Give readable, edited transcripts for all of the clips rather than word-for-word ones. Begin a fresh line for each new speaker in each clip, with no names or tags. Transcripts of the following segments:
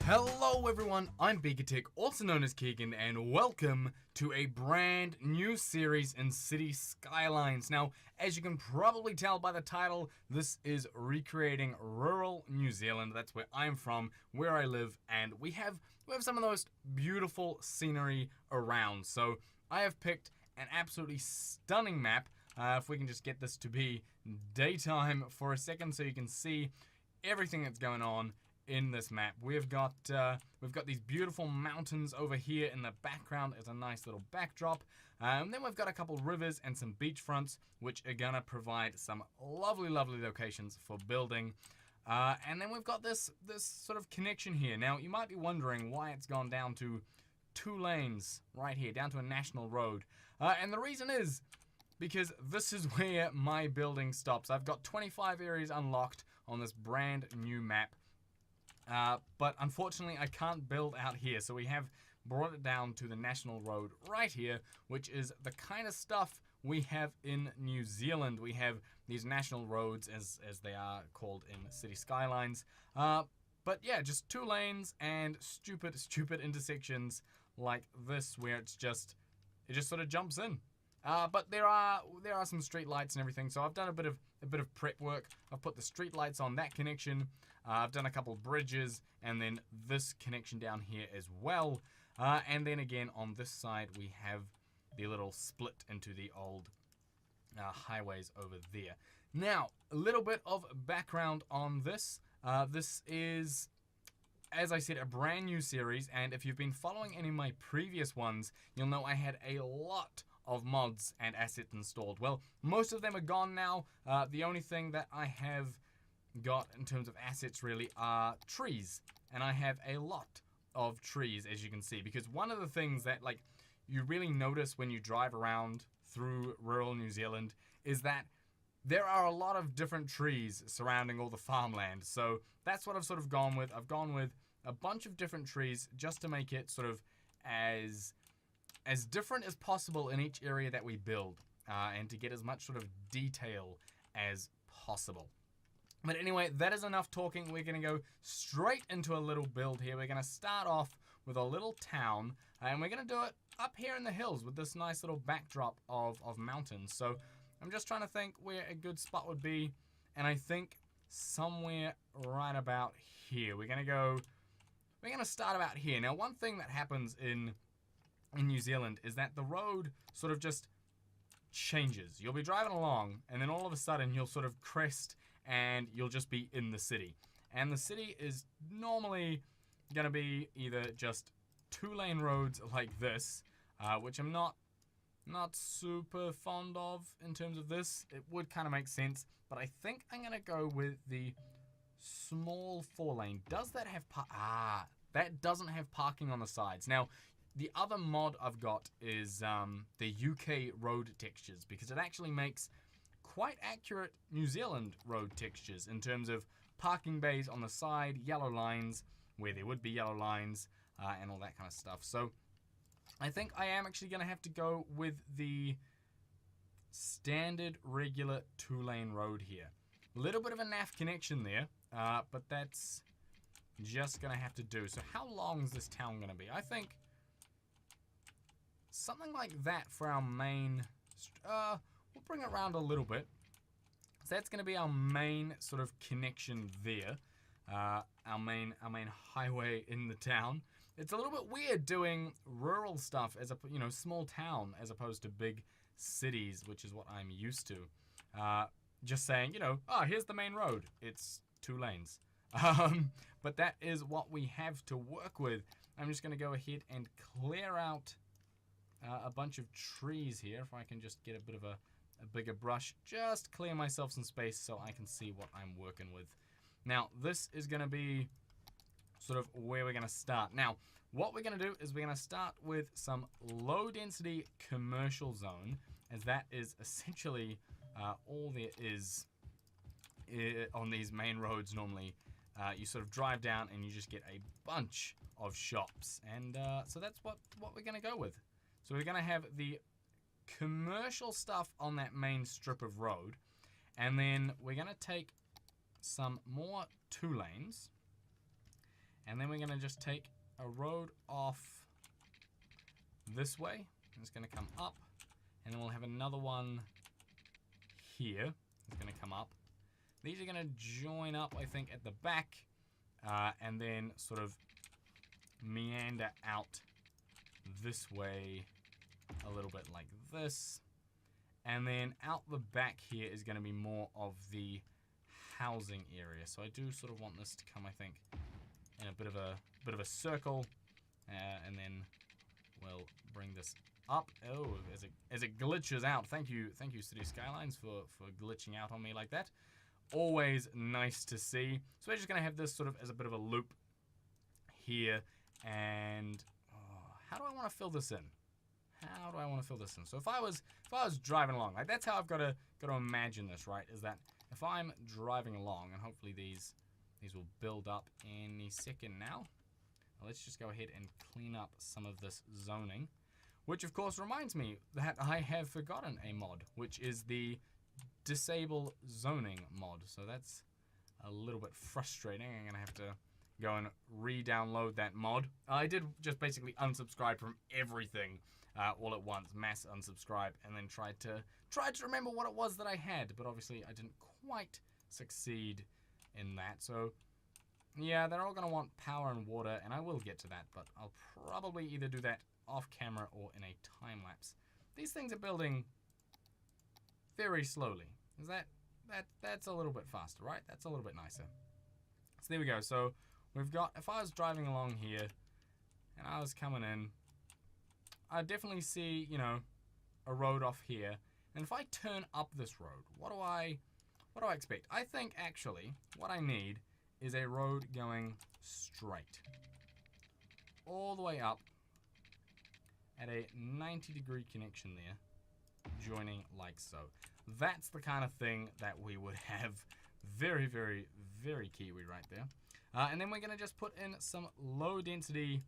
Hello everyone, I'm BeakerTeck, also known as Keegan, and welcome to a brand new series in Cities Skylines. Now, as you can probably tell by the title, this is recreating rural New Zealand. That's where I'm from, where I live, and we have some of the most beautiful scenery around. So I have picked an absolutely stunning map. If we can just get this to be daytime for a second so you can see everything that's going on in this map. We've got these beautiful mountains over here in the background as a nice little backdrop. And then we've got a couple rivers and some beach fronts, which are gonna provide some lovely locations for building. And then we've got this sort of connection here. Now, you might be wondering why it's gone down to 2 lanes right here, down to a national road. And the reason is because this is where my building stops. I've got 25 areas unlocked on this brand new map. But unfortunately, I can't build out here, so we have brought it down to the national road right here, which is the kind of stuff we have in New Zealand. We have these national roads, as they are called in Cities Skylines. But yeah, just 2 lanes and stupid intersections like this, where it just sort of jumps in. But there are some street lights and everything, so I've done a bit of prep work. I've put the street lights on that connection. I've done a couple of bridges, and then this connection down here as well. And then again on this side we have the little split into the old highways over there. Now, a little bit of background on this. This is, as I said, a brand new series, and if you've been following any of my previous ones, you'll know I had a lot of mods and assets installed. Well, most of them are gone now. The only thing that I have got in terms of assets really are trees, and I have a lot of trees, as you can see, because one of the things that you really notice when you drive around through rural New Zealand is that there are a lot of different trees surrounding all the farmland. So that's what I've sort of gone with. I've gone with a bunch of different trees just to make it sort of as different as possible in each area that we build, and to get as much sort of detail as possible. But anyway, that is enough talking. We're going to go straight into a little build here. We're going to start off with a little town, and we're going to do it up here in the hills with this nice little backdrop of mountains. So I'm just trying to think where a good spot would be, and I think somewhere right about here. We're going to start about here. Now, one thing that happens in New Zealand is that the road sort of just changes. You'll be driving along, and then all of a sudden you'll sort of crest and you'll just be in the city. And the city is normally going to be either just 2-lane roads like this, which I'm not super fond of in terms of this. It would kind of make sense, but I think I'm going to go with the small 4-lane. Does that have that doesn't have parking on the sides. Now, the other mod I've got is the UK road textures, because it actually makes quite accurate New Zealand road textures in terms of parking bays on the side, yellow lines where there would be yellow lines, and all that kind of stuff. So I think I am actually going to have to go with the standard regular 2-lane road here. A little bit of a naff connection there, but that's just going to have to do. So how long is this town going to be? I think something like that for our main. We'll bring it around a little bit. So that's going to be our main sort of connection there. Our main highway in the town. It's a little bit weird doing rural stuff as a small town as opposed to big cities, which is what I'm used to. Just saying, oh, here's the main road. It's 2 lanes. But that is what we have to work with. I'm just going to go ahead and clear out a bunch of trees here. If I can just get a bit of a bigger brush, just clear myself some space so I can see what I'm working with. Now, this is going to be sort of where we're going to start. Now, what we're going to do is we're going to start with some low density commercial zone, as that is essentially all there is on these main roads normally. You sort of drive down and you just get a bunch of shops, and so that's what we're going to go with. So we're going to have the commercial stuff on that main strip of road, and then we're going to take some more 2 lanes, And then we're going to just take a road off this way. It's going to come up. And then we'll have another one here. It's going to come up. These are going to join up, I think, at the back. And then sort of meander out this way a little bit like this. And then out the back here is going to be more of the housing area. So I do sort of want this to come, I think, in a bit of a circle. And then we'll bring this up. Oh, as it glitches out. Thank you, Cities Skylines, for glitching out on me like that. Always nice to see. So we're just going to have this sort of as a bit of a loop here. And how do I want to fill this in? How do I want to fill this in? So if I was driving along, like that's how I've got to imagine this, right? Is that if I'm driving along, and hopefully these will build up any second now. Let's just go ahead and clean up some of this zoning, which of course reminds me that I have forgotten a mod, which is the disable zoning mod. So that's a little bit frustrating. I'm gonna have to go and re-download that mod. I did just basically unsubscribe from everything all at once, mass unsubscribe, and then tried to remember what it was that I had, but obviously I didn't quite succeed in that. So yeah, they're all gonna want power and water, and I will get to that, but I'll probably either do that off camera or in a time lapse. These things are building very slowly. Is that's a little bit faster, right? That's a little bit nicer. So there we go. So we've got, if I was driving along here and I was coming in, I definitely see, you know, a road off here. And if I turn up this road, what do I expect? I think actually what I need is a road going straight all the way up at a 90-degree connection there, joining like so. That's the kind of thing that we would have. Very, very, very Kiwi right there. And then we're going to just put in some low-density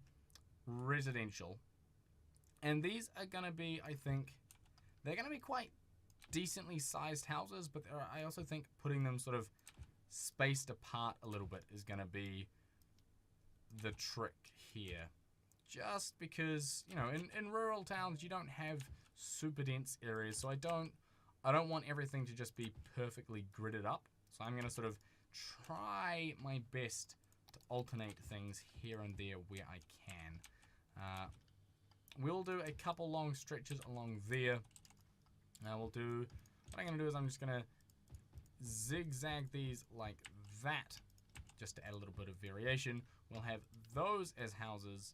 residential. And these are going to be, I think, they're going to be quite decently sized houses, but I also think putting them sort of spaced apart a little bit is going to be the trick here. Just because, you know, in rural towns you don't have super dense areas, so I don't want everything to just be perfectly gridded up. So I'm going to sort of try my best to alternate things here and there where I can. We'll do a couple long stretches along there. Now what I'm going to do is I'm just going to zigzag these like that, just to add a little bit of variation. We'll have those as houses,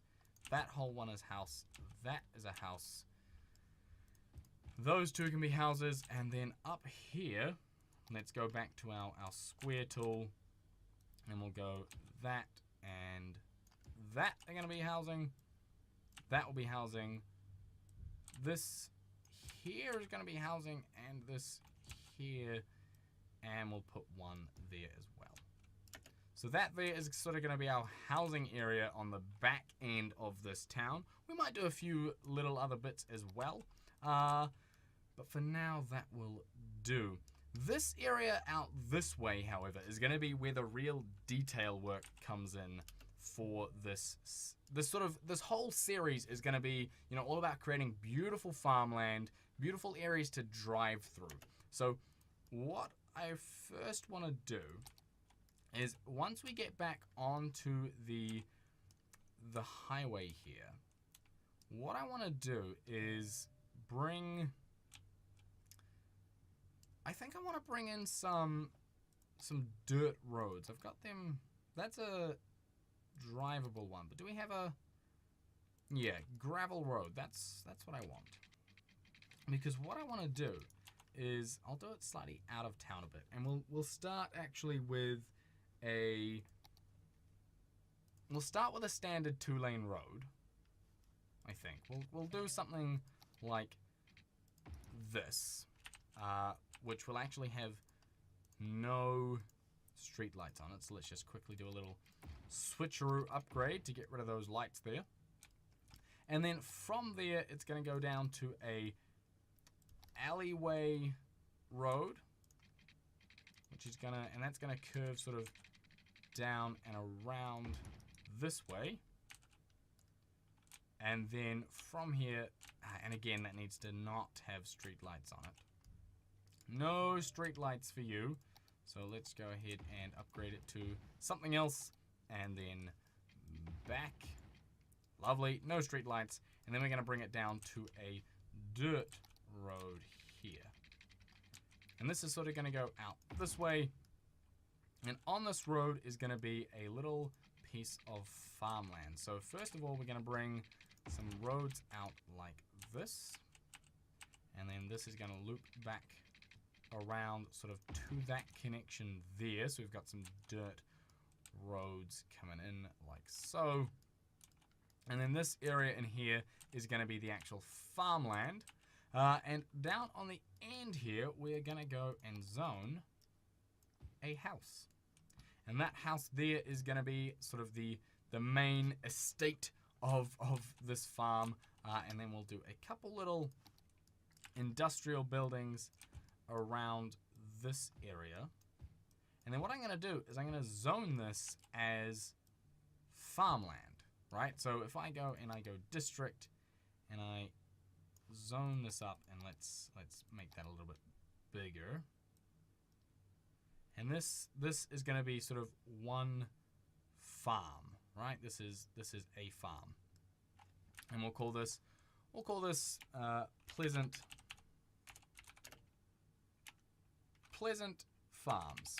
that whole one is house, that is a house. Those two can be houses, and then up here, let's go back to our square tool, and we'll go that and that are going to be housing. That will be housing. This here is going to be housing, and this here, and we'll put one there as well. So that there is sort of going to be our housing area on the back end of this town. We might do a few little other bits as well. But for now, that will do. This area out this way, however, is going to be where the real detail work comes in for this whole series is going to be, you know, all about creating beautiful farmland, beautiful areas to drive through. So what I first want to do is once we get back onto the highway here, what I want to do is I think I want to bring in some dirt roads. I've got them. That's a drivable one. But do we have a... Yeah, gravel road. That's what I want. Because what I want to do is I'll do it slightly out of town a bit, and we'll start actually with a standard 2-lane road. I think we'll do something like this, which will actually have no street lights on it. So let's just quickly do a little switcheroo upgrade to get rid of those lights there. And then from there, it's going to go down to a alleyway road, which is gonna, and that's gonna curve sort of down and around this way. And then from here, and again, that needs to not have street lights on it. No street lights for you. So let's go ahead and upgrade it to something else. And then back. Lovely. No street lights. And then we're going to bring it down to a dirt road here. And this is sort of going to go out this way. And on this road is going to be a little piece of farmland. So first of all, we're going to bring some roads out like this. And then this is going to loop back around sort of to that connection there. So we've got some dirt roads coming in like so. And then this area in here is going to be the actual farmland. And down on the end here, we're going to go and zone a house. And that house there is going to be sort of the main estate of this farm. And then we'll do a couple little industrial buildings around this area. And then what I'm going to do is I'm going to zone this as farmland, right? So if I go and I go district and I zone this up, and let's make that a little bit bigger. And this is going to be sort of one farm, right? This is a farm. And we'll call this Pleasant Farms.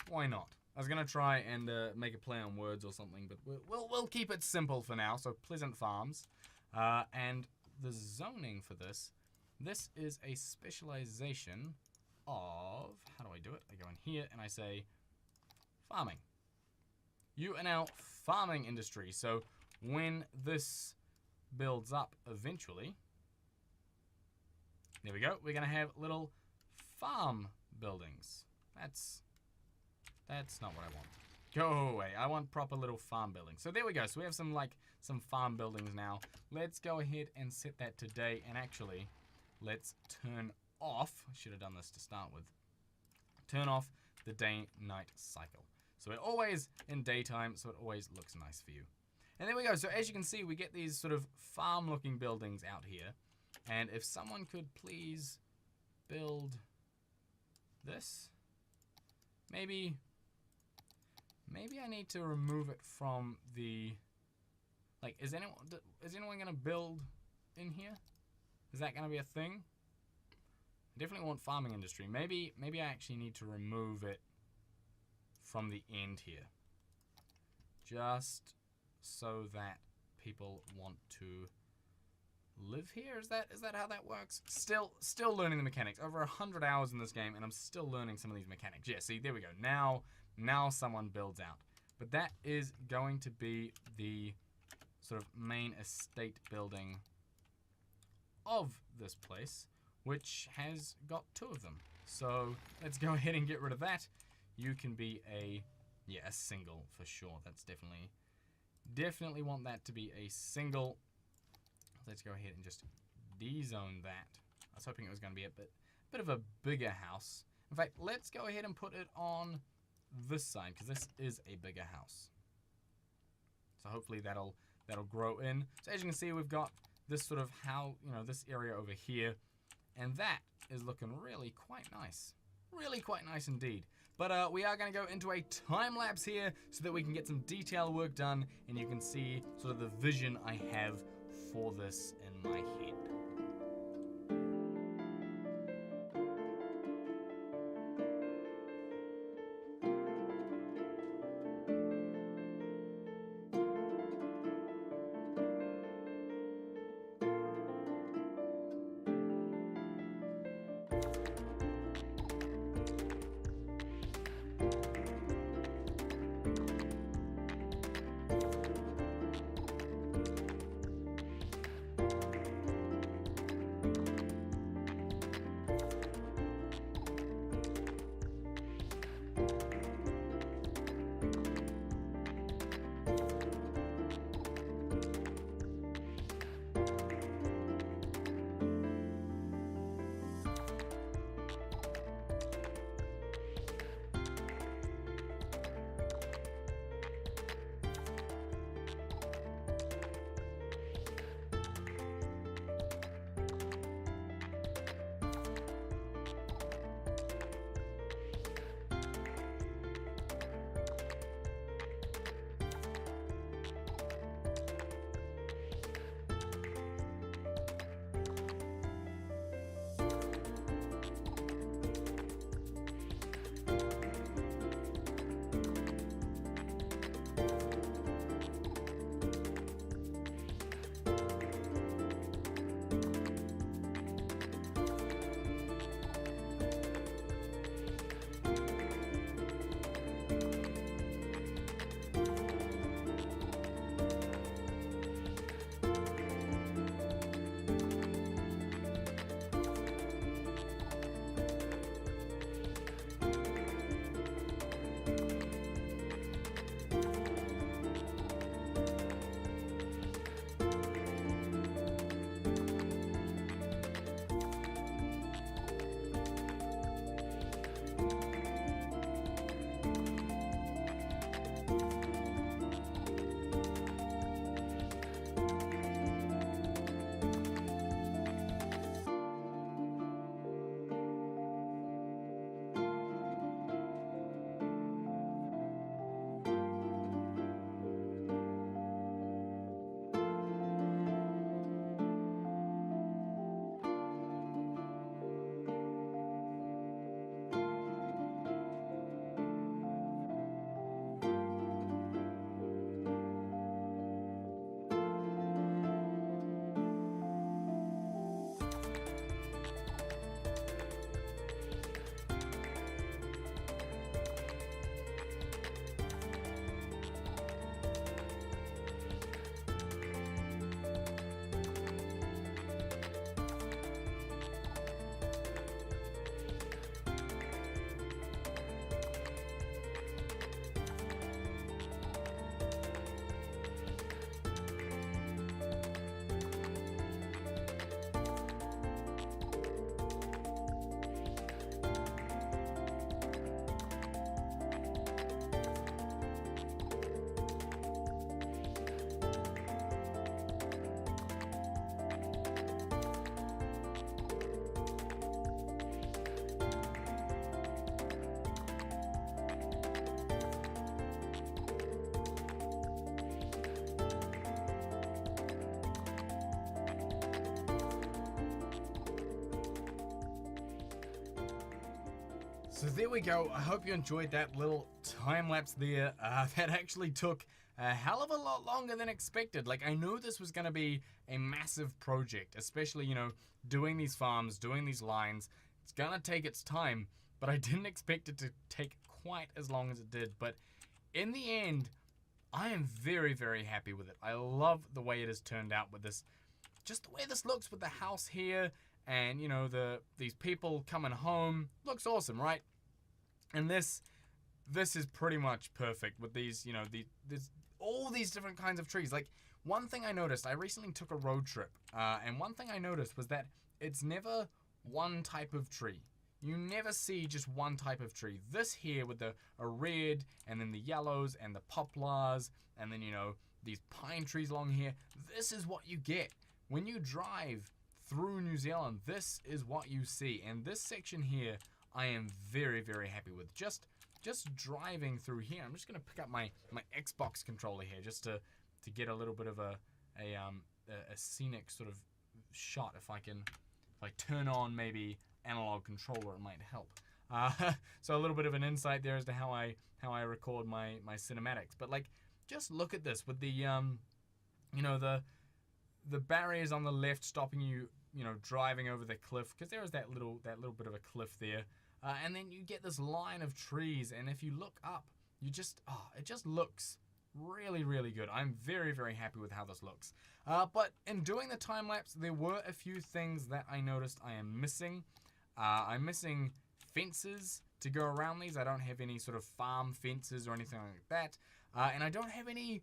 Why not? I was gonna try and make a play on words or something, but we'll keep it simple for now. So Pleasant Farms, and the zoning for this is a specialization of, how do I do it? I go in here and I say farming. You are now farming industry. So when this builds up eventually, there we go. We're gonna have little farm buildings. That's not what I want. Go away. I want proper little farm buildings. So there we go. So we have some farm buildings now. Let's go ahead and set that to day. And actually, let's turn off. I should have done this to start with. Turn off the day-night cycle. So we're always in daytime, so it always looks nice for you. And there we go. So as you can see, we get these sort of farm-looking buildings out here. And if someone could please build this. Maybe I need to remove it from the, like, is anyone gonna build in here? Is that gonna be a thing? I definitely want farming industry. Maybe I actually need to remove it from the end here. Just so that people want to live here? Is that how that works? Still learning the mechanics. Over 100 hours in this game, and I'm still learning some of these mechanics. Yeah, see, there we go. Now someone builds out. But that is going to be the sort of main estate building of this place, which has got 2 of them. So let's go ahead and get rid of that. You can be a single for sure. That's definitely want that to be a single. Let's go ahead and just de-zone that. I was hoping it was going to be a bit of a bigger house. In fact, let's go ahead and put it on this side, because this is a bigger house. So hopefully that'll grow in. So as you can see, we've got this sort of this area over here, and that is looking really quite nice. Really quite nice indeed. But we are going to go into a time lapse here so that we can get some detail work done, and you can see sort of the vision I have for this in my head. So there we go. I hope you enjoyed that little time lapse there. That actually took a hell of a lot longer than expected. Like, I knew this was going to be a massive project, especially, you know, doing these farms, doing these lines. It's going to take its time, but I didn't expect it to take quite as long as it did. But in the end, I am very, very happy with it. I love the way it has turned out with this. Just the way this looks with the house here and, you know, these people coming home. Looks awesome, right? And this is pretty much perfect with these, you know, all these different kinds of trees. Like, one thing I noticed, I recently took a road trip, and one thing I noticed was that it's never one type of tree. You never see just one type of tree. This here with a red, and then the yellows, and the poplars, and then, you know, these pine trees along here. This is what you get. When you drive through New Zealand, this is what you see. And this section here, I am very, very happy with. Just driving through here, I'm just going to pick up my Xbox controller here just to get a little bit of a scenic sort of shot. If I turn on maybe analog controller, it might help. So a little bit of an insight there as to how I record my cinematics. But like, just look at this with the you know, the barriers on the left stopping you, you know, driving over the cliff, because there is that little bit of a cliff there. And then you get this line of trees, and if you look up, you just, it just looks really, really good. I'm very, very happy with how this looks. But in doing the time lapse, there were a few things that I noticed I am missing. I'm missing fences to go around these. I don't have any sort of farm fences or anything like that. And I don't have any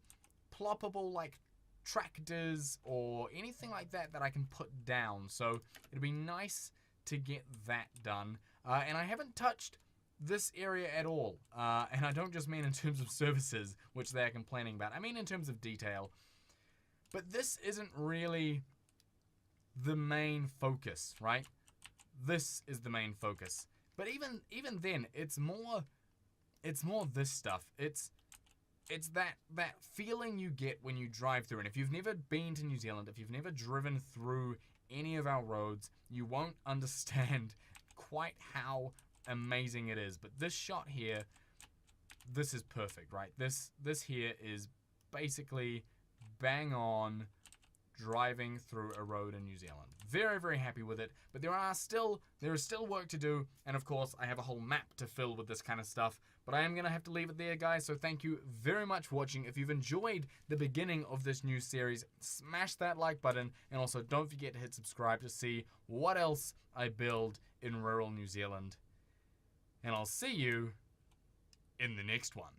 ploppable, like, tractors or anything like that I can put down. So it'd be nice to get that done. And I haven't touched this area at all. And I don't just mean in terms of services, which they're complaining about. I mean in terms of detail. But this isn't really the main focus, right? This is the main focus. But even then, it's more this stuff. It's that feeling you get when you drive through. And if you've never been to New Zealand, if you've never driven through any of our roads, you won't understand quite how amazing it is. But this shot here, this is perfect, right? This here is basically bang on driving through a road in New Zealand. Very, very happy with it, but there is still work to do, and of course I have a whole map to fill with this kind of stuff, but I am going to have to leave it there, guys. So thank you very much for watching. If you've enjoyed the beginning of this new series, smash that like button, and also don't forget to hit subscribe to see what else I build in rural New Zealand. And I'll see you in the next one.